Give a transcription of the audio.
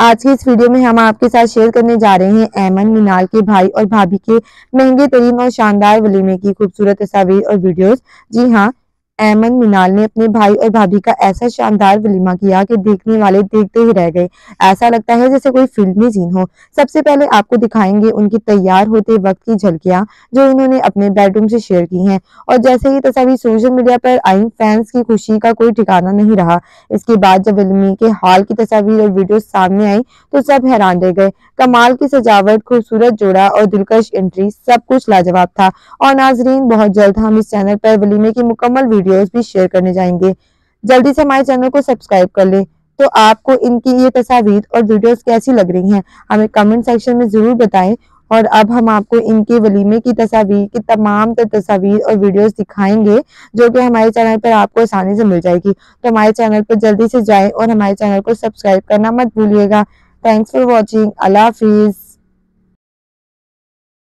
आज की इस वीडियो में हम आपके साथ शेयर करने जा रहे हैं ऐमन मिनाल के भाई और भाभी के महंगे तरीन और शानदार वलीमे की खूबसूरत तस्वीर और वीडियोस। जी हाँ, ऐमन मिनाल ने अपने भाई और भाभी का ऐसा शानदार वलीमा किया कि देखने वाले देखते ही रह गए। ऐसा लगता है जैसे कोई फिल्मी सीन हो। सबसे पहले आपको दिखाएंगे उनकी तैयार होते वक्त की झलकियां जो इन्होंने अपने बेडरूम से शेयर की हैं। और जैसे ही तस्वीर सोशल मीडिया पर आई, फैंस की खुशी का कोई ठिकाना नहीं रहा। इसके बाद जब वलीमे के हाल की तस्वीर और वीडियो सामने आई तो सब हैरान रह गए। कमाल की सजावट, खूबसूरत जोड़ा और दिलकश एंट्री, सब कुछ लाजवाब था। और नाजरीन, बहुत जल्द हम इस चैनल पर वलीमे की मुकम्मल वीडियोस भी शेयर करने जाएंगे। जल्दी से हमारे चैनल को सब्सक्राइब कर ले। तो आपको इनकी ये तस्वीर और वीडियोस कैसी लग रही हैं, हमें कमेंट सेक्शन में जरूर बताएं। और अब हम आपको इनके वलीमे की तस्वीर की तमाम तस्वीर और वीडियोस दिखाएंगे जो कि हमारे चैनल पर आपको आसानी से मिल जाएगी। तो हमारे चैनल पर जल्दी से जाएं और हमारे चैनल को सब्सक्राइब करना मत भूलिएगा। Thanks for watching. Allah Hafiz.